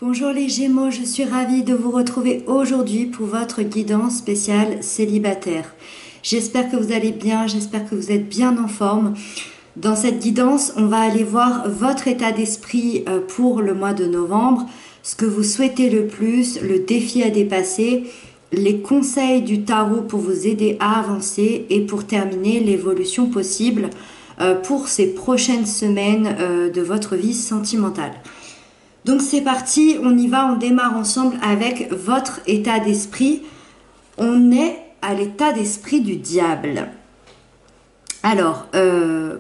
Bonjour les Gémeaux, je suis ravie de vous retrouver aujourd'hui pour votre guidance spéciale célibataire. J'espère que vous allez bien, j'espère que vous êtes bien en forme. Dans cette guidance, on va aller voir votre état d'esprit pour le mois de novembre, ce que vous souhaitez le plus, le défi à dépasser, les conseils du tarot pour vous aider à avancer et pour terminer l'évolution possible pour ces prochaines semaines de votre vie sentimentale. Donc c'est parti, on y va, on démarre ensemble avec votre état d'esprit. On est à l'état d'esprit du diable. Alors,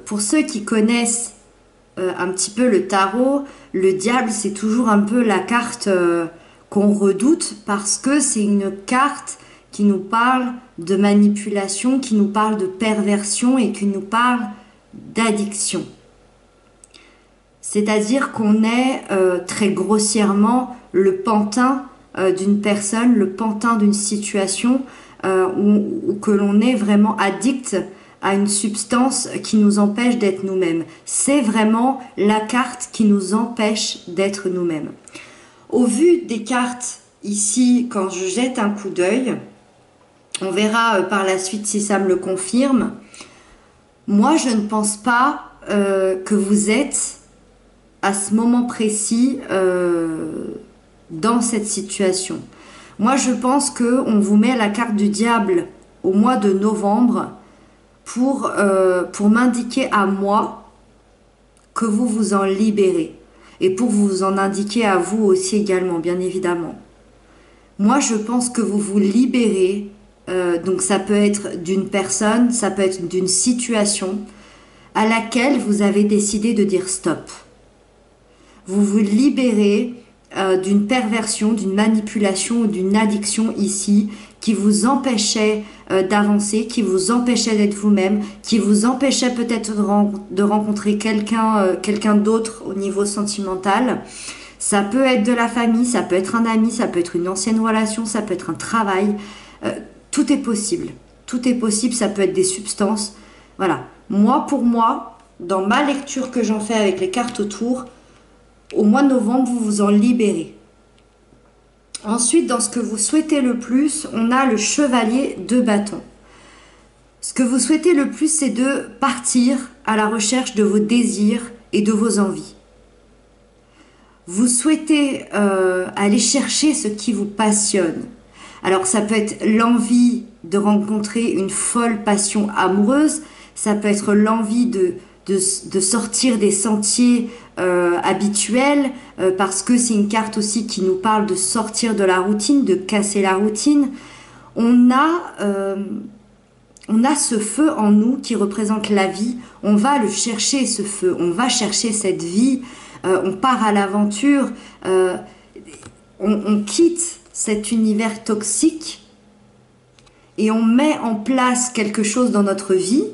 pour ceux qui connaissent un petit peu le tarot, le diable c'est toujours un peu la carte qu'on redoute parce que c'est une carte qui nous parle de manipulation, qui nous parle de perversion et qui nous parle d'addiction. C'est-à-dire qu'on est très grossièrement le pantin d'une personne, le pantin d'une situation ou que l'on est vraiment addict à une substance qui nous empêche d'être nous-mêmes. C'est vraiment la carte qui nous empêche d'être nous-mêmes. Au vu des cartes ici, quand je jette un coup d'œil, on verra par la suite si ça me le confirme. Moi, je ne pense pas que vous êtes à ce moment précis dans cette situation. Moi, je pense qu'on vous met la carte du diable au mois de novembre pour m'indiquer à moi que vous vous en libérez et pour vous en indiquer à vous aussi également, bien évidemment. Moi, je pense que vous vous libérez, donc ça peut être d'une personne, ça peut être d'une situation à laquelle vous avez décidé de dire stop. Vous vous libérez d'une perversion, d'une manipulation ou d'une addiction ici qui vous empêchait d'avancer, qui vous empêchait d'être vous-même, qui vous empêchait peut-être de rencontrer quelqu'un d'autre au niveau sentimental. Ça peut être de la famille, ça peut être un ami, ça peut être une ancienne relation, ça peut être un travail. Tout est possible. Tout est possible, ça peut être des substances. Voilà. Pour moi, dans ma lecture que j'en fais avec les cartes autour, au mois de novembre, vous vous en libérez. Ensuite, dans ce que vous souhaitez le plus, on a le chevalier de bâton. Ce que vous souhaitez le plus, c'est de partir à la recherche de vos désirs et de vos envies. Vous souhaitez aller chercher ce qui vous passionne. Alors, ça peut être l'envie de rencontrer une folle passion amoureuse, ça peut être l'envie de sortir des sentiers habituels parce que c'est une carte aussi qui nous parle de sortir de la routine, de casser la routine. On a ce feu en nous qui représente la vie. On va le chercher, ce feu. On va chercher cette vie. On part à l'aventure. On quitte cet univers toxique et on met en place quelque chose dans notre vie.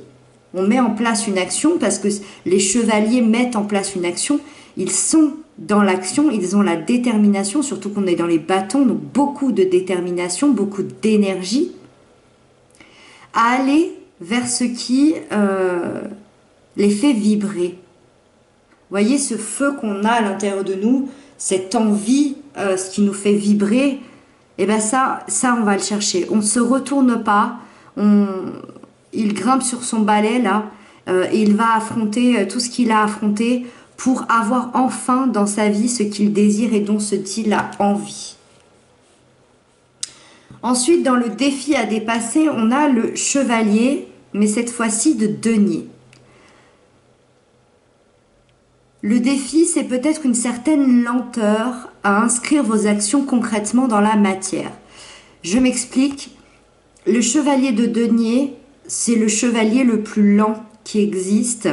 On met en place une action parce que les chevaliers mettent en place une action. Ils sont dans l'action, ils ont la détermination, surtout qu'on est dans les bâtons, donc beaucoup de détermination, beaucoup d'énergie, à aller vers ce qui les fait vibrer. Vous voyez ce feu qu'on a à l'intérieur de nous, cette envie, ce qui nous fait vibrer, et bien ça on va le chercher. On ne se retourne pas, il grimpe sur son balai là et il va affronter tout ce qu'il a affronté pour avoir enfin dans sa vie ce qu'il désire et dont il a envie. Ensuite, dans le défi à dépasser, on a le chevalier, mais cette fois-ci de denier. Le défi, c'est peut-être une certaine lenteur à inscrire vos actions concrètement dans la matière. Je m'explique. Le chevalier de denier, c'est le chevalier le plus lent qui existe,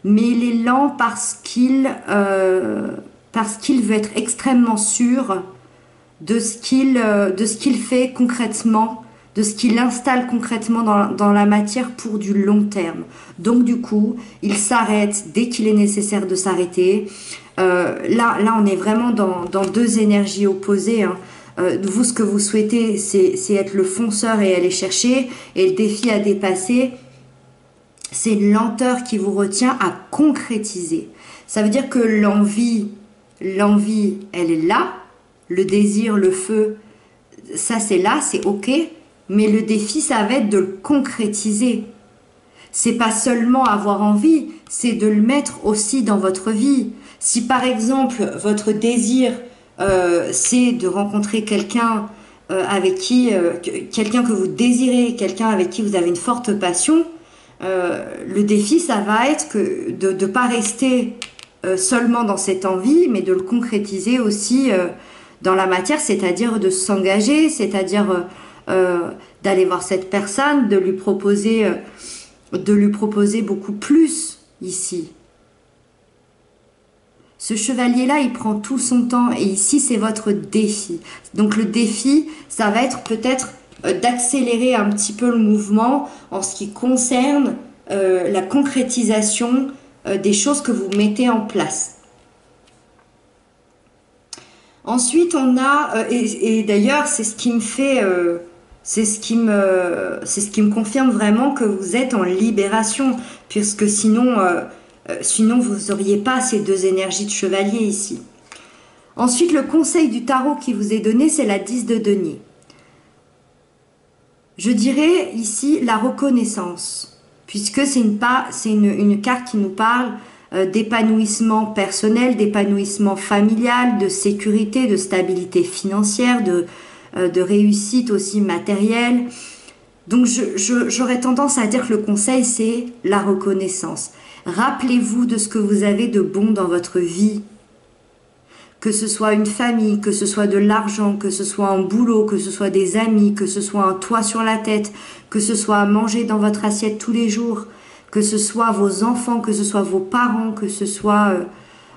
mais il est lent parce qu'il veut être extrêmement sûr de ce qu'il fait concrètement, de ce qu'il installe concrètement dans la matière pour du long terme. Donc du coup, il s'arrête dès qu'il est nécessaire de s'arrêter. Là, on est vraiment dans deux énergies opposées, hein. Vous, ce que vous souhaitez, c'est être le fonceur et aller chercher. Et le défi à dépasser, c'est une lenteur qui vous retient à concrétiser. Ça veut dire que l'envie, elle est là, le désir, le feu, ça c'est là, c'est ok, mais le défi, ça va être de le concrétiser. C'est pas seulement avoir envie, c'est de le mettre aussi dans votre vie. Si par exemple, votre désir, c'est de rencontrer quelqu'un avec qui, quelqu'un que vous désirez, quelqu'un avec qui vous avez une forte passion, le défi, ça va être que de ne pas rester seulement dans cette envie, mais de le concrétiser aussi dans la matière, c'est-à-dire de s'engager, c'est-à-dire d'aller voir cette personne, de lui proposer beaucoup plus ici. Ce chevalier-là, il prend tout son temps et ici, c'est votre défi. Donc le défi, ça va être peut-être d'accélérer un petit peu le mouvement en ce qui concerne la concrétisation des choses que vous mettez en place. Ensuite, on a, et d'ailleurs, c'est ce qui me fait, c'est ce qui me confirme vraiment que vous êtes en libération, puisque sinon vous n'auriez pas ces deux énergies de chevalier ici. Ensuite, le conseil du tarot qui vous est donné, c'est la 10 de denier. Je dirais ici la reconnaissance, puisque c'est une carte qui nous parle d'épanouissement personnel, d'épanouissement familial, de sécurité, de stabilité financière, de réussite aussi matérielle. Donc j'aurais tendance à dire que le conseil, c'est la reconnaissance. Rappelez-vous de ce que vous avez de bon dans votre vie. Que ce soit une famille, que ce soit de l'argent, que ce soit un boulot, que ce soit des amis, que ce soit un toit sur la tête, que ce soit à manger dans votre assiette tous les jours, que ce soit vos enfants, que ce soit vos parents, que ce soit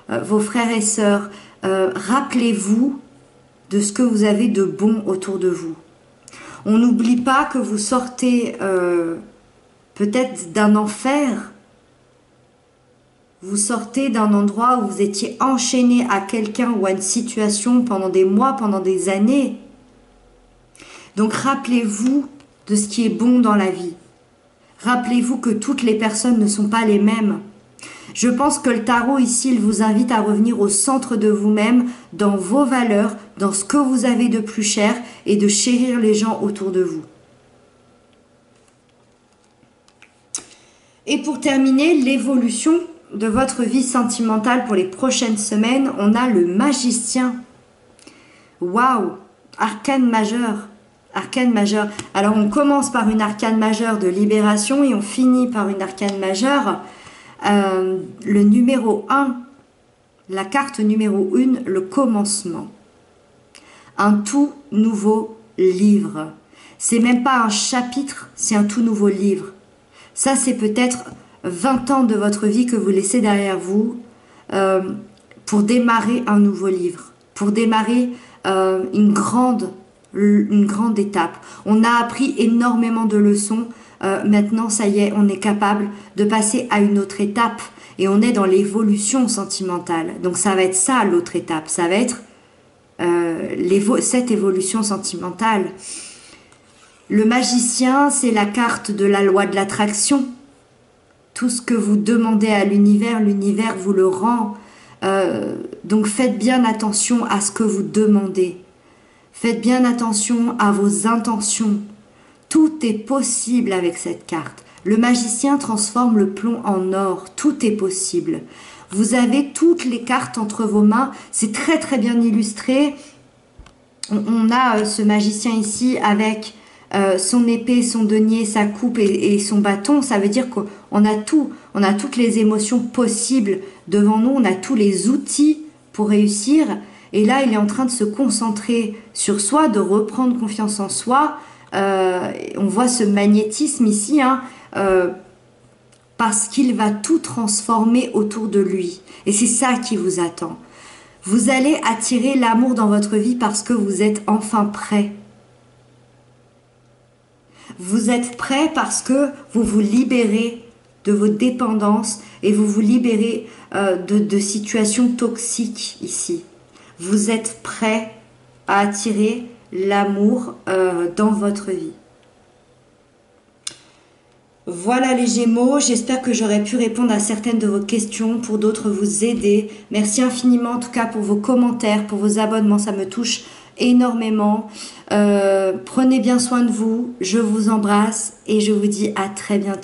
vos frères et sœurs. Rappelez-vous de ce que vous avez de bon autour de vous. On n'oublie pas que vous sortez peut-être d'un enfer. Vous sortez d'un endroit où vous étiez enchaîné à quelqu'un ou à une situation pendant des mois, pendant des années. Donc rappelez-vous de ce qui est bon dans la vie. Rappelez-vous que toutes les personnes ne sont pas les mêmes. Je pense que le tarot ici, il vous invite à revenir au centre de vous-même, dans vos valeurs, dans ce que vous avez de plus cher et de chérir les gens autour de vous. Et pour terminer, l'évolution de votre vie sentimentale pour les prochaines semaines, on a le magicien. Waouh! Arcane majeur. Arcane majeur. Alors on commence par une arcane majeure de libération et on finit par une arcane majeure. Le numéro 1, la carte numéro 1, le commencement. Un tout nouveau livre. C'est même pas un chapitre, c'est un tout nouveau livre. Ça, c'est peut-être 20 ans de votre vie que vous laissez derrière vous pour démarrer un nouveau livre, pour démarrer une grande étape. On a appris énormément de leçons. Maintenant, ça y est, on est capable de passer à une autre étape et on est dans l'évolution sentimentale. Donc, ça va être ça, l'autre étape. Ça va être cette évolution sentimentale. Le magicien, c'est la carte de la loi de l'attraction. Tout ce que vous demandez à l'univers, l'univers vous le rend. Donc faites bien attention à ce que vous demandez. Faites bien attention à vos intentions. Tout est possible avec cette carte. Le magicien transforme le plomb en or. Tout est possible. Vous avez toutes les cartes entre vos mains. C'est très très bien illustré. On a ce magicien ici avec son épée, son denier, sa coupe et son bâton. Ça veut dire qu'on a tout. On a toutes les émotions possibles devant nous. On a tous les outils pour réussir. Et là, il est en train de se concentrer sur soi, de reprendre confiance en soi. On voit ce magnétisme ici, parce qu'il va tout transformer autour de lui. Et c'est ça qui vous attend. Vous allez attirer l'amour dans votre vie parce que vous êtes enfin prêt. Vous êtes prêt parce que vous vous libérez de vos dépendances et vous vous libérez de situations toxiques ici. Vous êtes prêt à attirer l'amour dans votre vie. Voilà les Gémeaux, j'espère que j'aurai pu répondre à certaines de vos questions, pour d'autres vous aider. Merci infiniment en tout cas pour vos commentaires, pour vos abonnements, ça me touche énormément. Prenez bien soin de vous, je vous embrasse et je vous dis à très bientôt.